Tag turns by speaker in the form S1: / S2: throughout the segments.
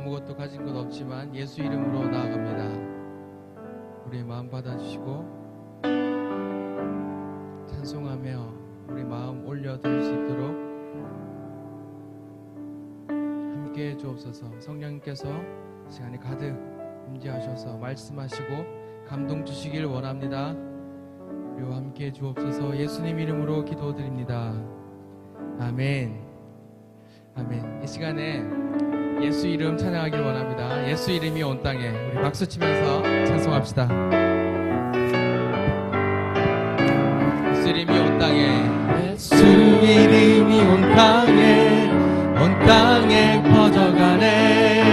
S1: 아무것도 가진 것 없지만 예수 이름으로 나아갑니다. 우리의 마음 받아주시고 찬송하며 우리 마음 올려드릴 수 있도록 함께해 주옵소서. 성령님께서 시간이 가득 임재하셔서 말씀하시고 감동 주시길 원합니다. 우리와 함께해 주옵소서. 예수님 이름으로 기도드립니다. 아멘. 아멘. 이 시간에 예수 이름 찬양하길 원합니다. 예수 이름이 온 땅에 우리 박수 치면서 찬송합시다. 예수 이름이 온 땅에, 예수 이름이 온 땅에 퍼져가네.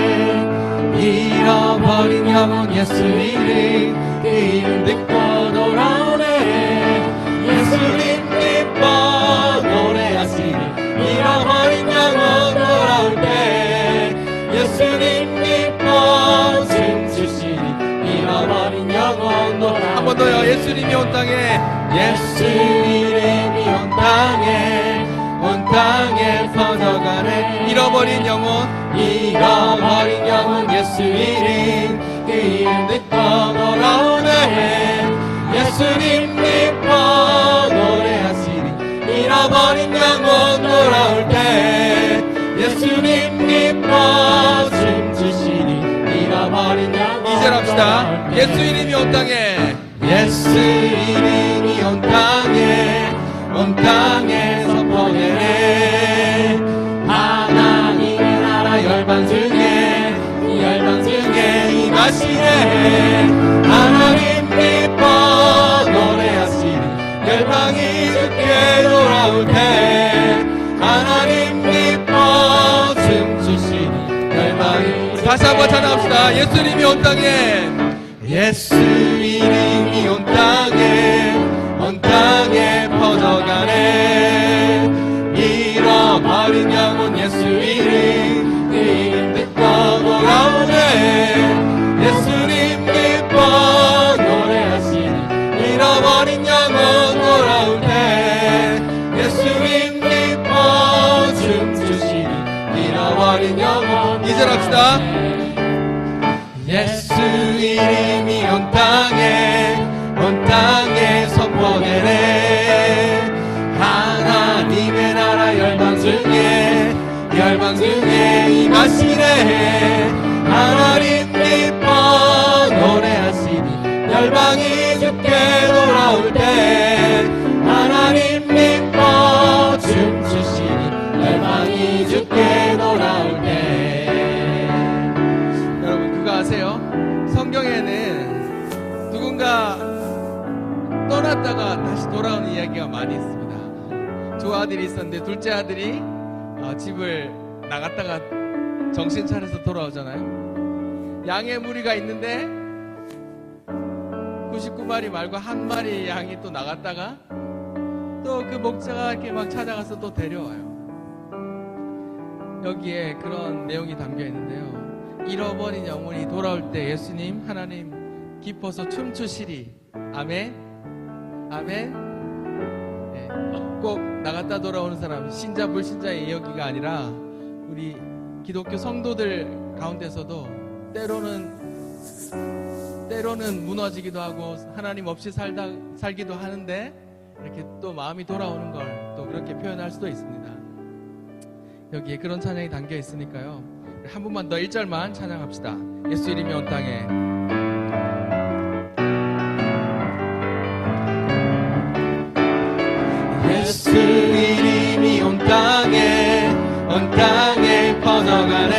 S1: 잃어버린 영혼 예수 이름, 그 이름 듣고 돌아오네. 예수님 기뻐 노래하시니 잃어버린 영혼 돌아올 때. 예수님 기뻐 춤추시니 잃어버린 영혼 돌아올 때. 한 번 더요. 예수님이 온 땅에, 예수 이름이 온 땅에 퍼져가네. 잃어버린 영혼 예수 이름, 그 이름 듣고 돌아오네. 예수님 기뻐 노래하시니 잃어버린 영혼 돌아올 때. 예수님 기뻐 춤추시니 잃어버린 영혼. 이제 합시다. 예수 이름이 온 땅에, 예수 이름이 온 땅에 선포되네. 하나님의 나라 열방 중에 임하시네. 하나님 기뻐 노래하시니 열방이 주께 돌아올 때. 하나님 기뻐 춤추시니 열방이. 다시 한번 찬양합시다. 예수님이 온 땅에, 예수 이름이 온 땅에 퍼져가네. 잃어버린 영혼 예수 이름, 그 이름 듣고 돌아오네. 예수님 기뻐 노래하시니 잃어버린 영혼 돌아올 때. 예수님 기뻐 춤추시니 잃어버린 영혼. 이제 합시다. 예수 이름이 온 땅에 선포되네. 하나님의 나라 열방 중에 임하시네. 하나님 기뻐 노래하시니 열방이 주께 돌아올 때. 하나님 기뻐 춤추시니 열방이 주께 돌아올 때. 여러분 그거 아세요? 성경에는 누군가 떠났다가 다시 돌아오는 이야기가 많이 있습니다. 두 아들이 있었는데 둘째 아들이 집을 나갔다가 정신 차려서 돌아오잖아요. 양의 무리가 있는데 99마리 말고 한 마리 양이 또 나갔다가 또 그 목자가 이렇게 막 찾아가서 또 데려와요. 여기에 그런 내용이 담겨 있는데요. 잃어버린 영혼이 돌아올 때 예수님 하나님 기뻐서 춤추시리. 아멘. 아멘. 네, 꼭 나갔다 돌아오는 사람, 신자 불신자의 이야기가 아니라 우리 기독교 성도들 가운데서도 때로는 무너지기도 하고 하나님 없이 살기도 하는데 이렇게 또 마음이 돌아오는 걸 또 그렇게 표현할 수도 있습니다. 여기에 그런 찬양이 담겨 있으니까요. 한 번만 더 1절만 찬양합시다. 예수 이름이 온 땅에. 예수 이름이 온 땅에 퍼져가네.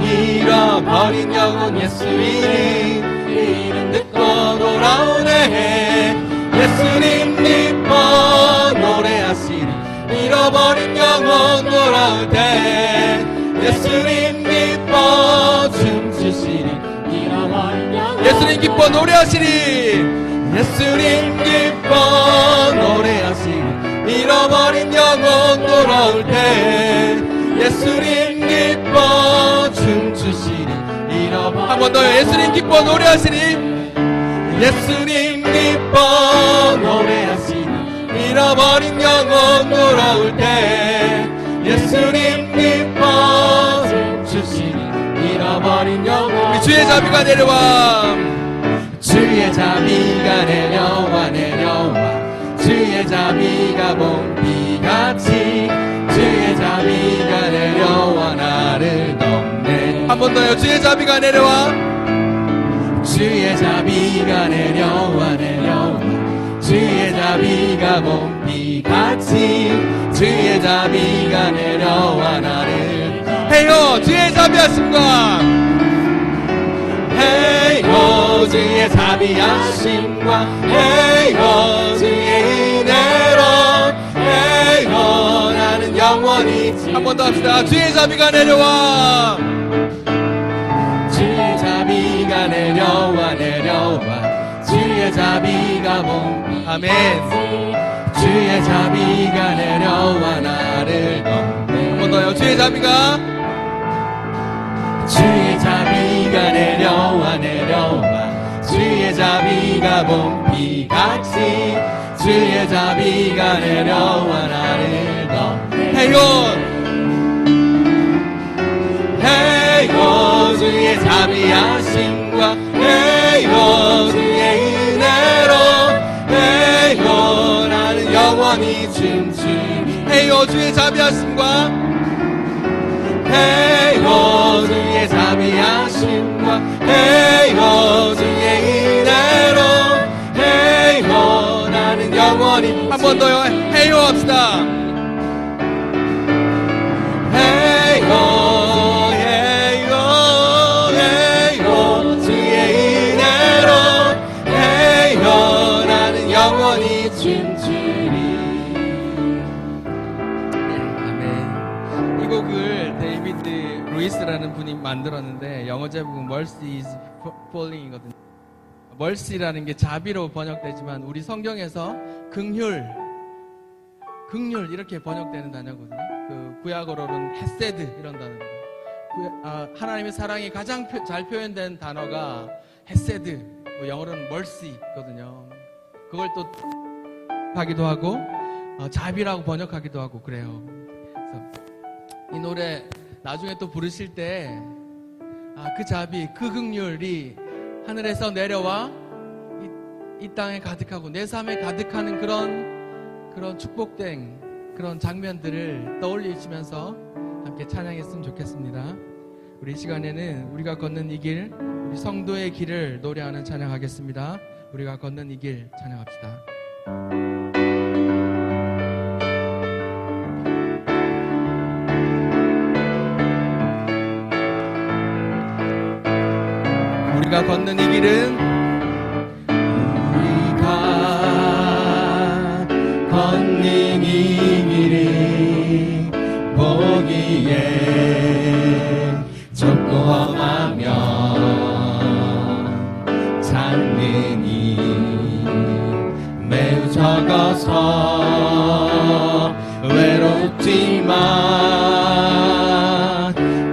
S1: 잃어버린 영혼 예수 이름 듣고 돌아오네. 예수님 기뻐 노래하시니 잃어버린 영혼 돌아올 때. 예수님 기뻐 춤추시니 잃어버린 영혼. 예수님 기뻐 노래하시니. 예수님 기뻐 노래하시니 잃어버린 영혼 돌아올 때. 예수님 기뻐 춤추시니 잃어버린. 한 번 더요. 예수님 기뻐 노래하시니. 예수님 기뻐 노래하시니 잃어버린 영혼 돌아올 때. 예수님 기뻐 춤추시니 주의 자비가 내려와.
S2: 주의 자비가 내려와 주의 자비가 봄비같이 주의 자비가 내려와 나를 덮네.
S1: 한 번 더요. 주의 자비가 내려와.
S2: 주의 자비가 내려와 주의 자비가 봄비같이 주의 자비가 내려와 나를
S1: 헤이호 주의 자비하심과
S2: 헤이호 주의 자비하심과 헤이호 주의 은혜로 헤이호 나는 영원히
S1: 한 번 더 합시다. 주의 자비가 내려와.
S2: 주의 자비가 내려와 주의 자비가
S1: 아멘.
S2: 주의 자비가 내려와 나를 덮네.
S1: 한 번 더요. 주의 자비가
S2: 주의 자비가 내려와 주의 자비가 봄비같이 주의 자비가 내려와 나를 덮네. 헤이호 주의 자비하심과 헤이호 주의 은혜로 헤이호 나는 영원히 춤추리.
S1: 헤이호 주의 자비하심과
S2: 헤이호 주의 자비하심과 헤이호 주의 은혜로 헤이호 나는 영원히.
S1: 한 번 더요. 헤이호 합시다.
S2: 헤이호 주의 은혜로 헤이호 나는 영원히 춤추리.
S1: 아멘. 이 곡을 데이비드 루이스라는 분이 만들었는데 영어 제목은 Mercy is Falling이거든요. Mercy라는 게 자비로 번역되지만 우리 성경에서 긍휼 이렇게 번역되는 단어거든요. 그 구약어로는 헤세드 이런 단어입니다. 하나님의 사랑이 가장 잘 표현된 단어가 헤세드, 영어로는 mercy거든요. 그걸 또 하기도 하고 자비라고 번역하기도 하고 그래요. 그래서 이 노래 나중에 또 부르실 때 그 자비, 그 긍휼이 하늘에서 내려와 이 땅에 가득하고 내 삶에 가득하는 그런 축복된 그런 장면들을 떠올리시면서 함께 찬양했으면 좋겠습니다. 우리 이 시간에는 우리가 걷는 이 길, 우리 성도의 길을 노래하는 찬양하겠습니다. 우리가 걷는 이 길 찬양합시다. 우리가 걷는 이 길은
S2: 우리가 걷는 이 길이 보기에 좁고 험하며 찾는이 매우 적어서 외롭지만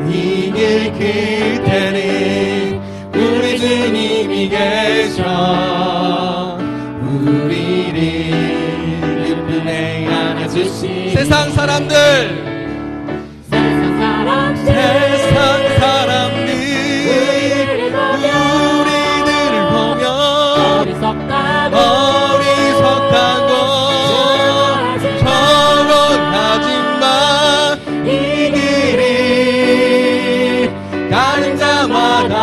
S2: 이 길 끝에는 우리 주님이 계셔 우리를 기쁨에 안아주시.
S1: 세상 사람들 우리들을 보며 어리석다고 저런하지만
S2: 이 길을 가는 자마다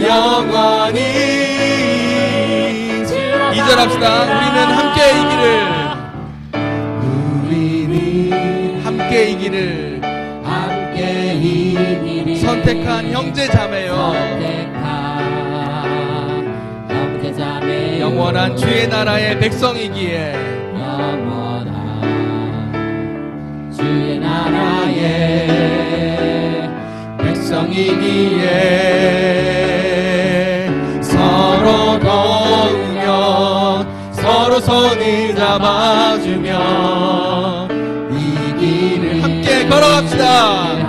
S2: 영원히
S1: 2절 합시다. 우리는 함께 이 길을 선택한 형제 자매요 영원한 주의 나라의 백성이기에
S2: 영원한 주의 나라의 백성이기에 서로 도우며 서로 손을 잡아주며 이 길을
S1: 함께 걸어갑시다.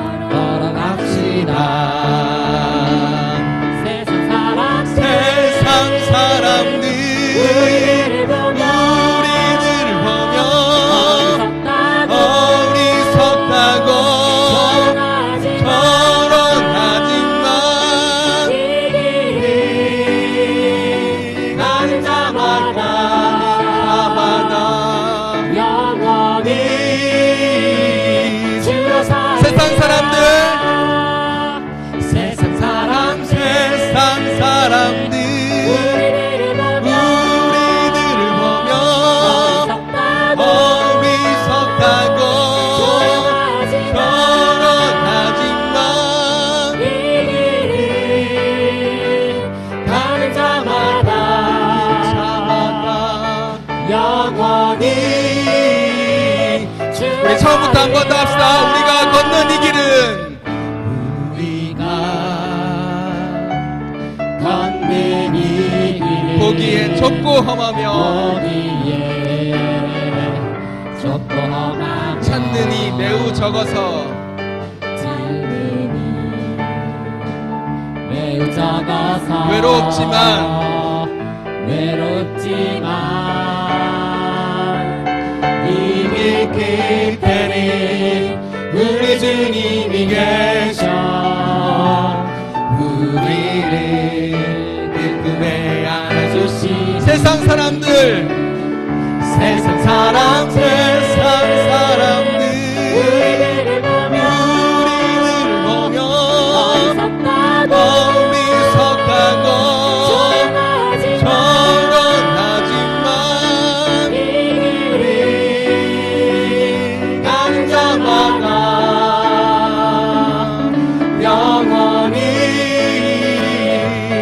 S1: 세상 사람들 우리들을 보며 어리석다고 저런하지만 사람들,
S2: 세상 사람들
S1: 세상 사람들
S2: 우리들을 보며
S1: 어리석다고 결혼하지만
S2: 이 길을 가는 자마다 영원히
S1: 우리 처음부터 한 번 더 합시다. 우리가 걷는 이 길은
S2: 걷는 이 길을
S1: 보기엔 좁고 험하며
S2: 좁고 험하며
S1: 찾는 이 매우 적어서
S2: 매우 적어서
S1: 외롭지만
S2: 이 길 끝에는 우리 주님이 계셔 우리를 그 꿈에 안아주시
S1: 세상 사람들 우리들을 보며 어리석다고 결혼하지만
S2: 이 길을 가는 자마다 영원히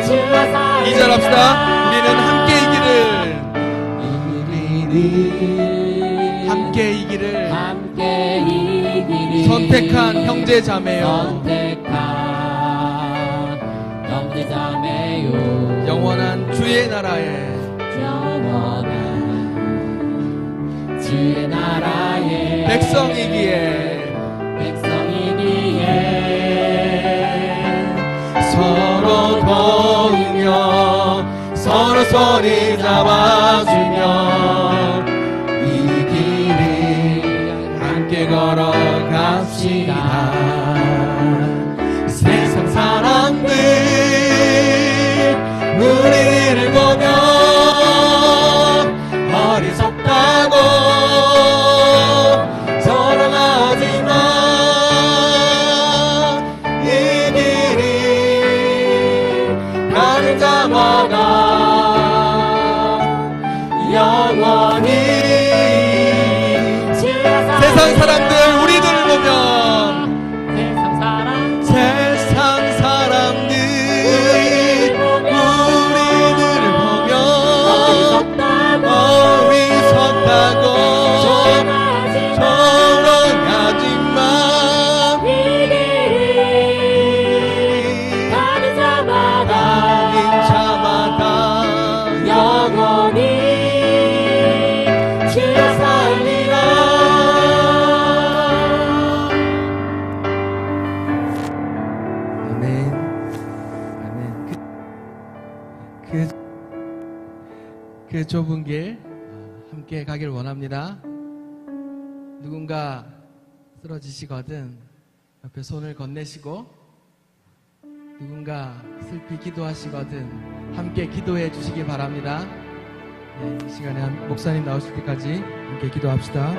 S2: 주와 사랑
S1: 2절 합시다. 우리는 함께 이 길을 함께 이 길을 선택한 형제 자매요 영원한 주의 나라에 백성이기에
S2: 서로 도우며 서로 손을 잡아주며 이 길을 함께 걸어갑시다 세상 사람들 우리를 보며 어리석다고 절망하지만 이 길을 가는 자마다 영원히
S1: 세상 사람들 우리들을 보면 세상 사람들 우리들을 보며 어리석다고 결혼하지만 가는 자마다
S2: 영원히 주여 살리라
S1: 아멘. 아멘. 그 좁은 길 함께 가길 원합니다. 누군가 쓰러지시거든 옆에 손을 건네시고 누군가 슬피 기도하시거든 함께 기도해 주시기 바랍니다. 네, 이 시간에 목사님 나오실 때까지 함께 기도합시다.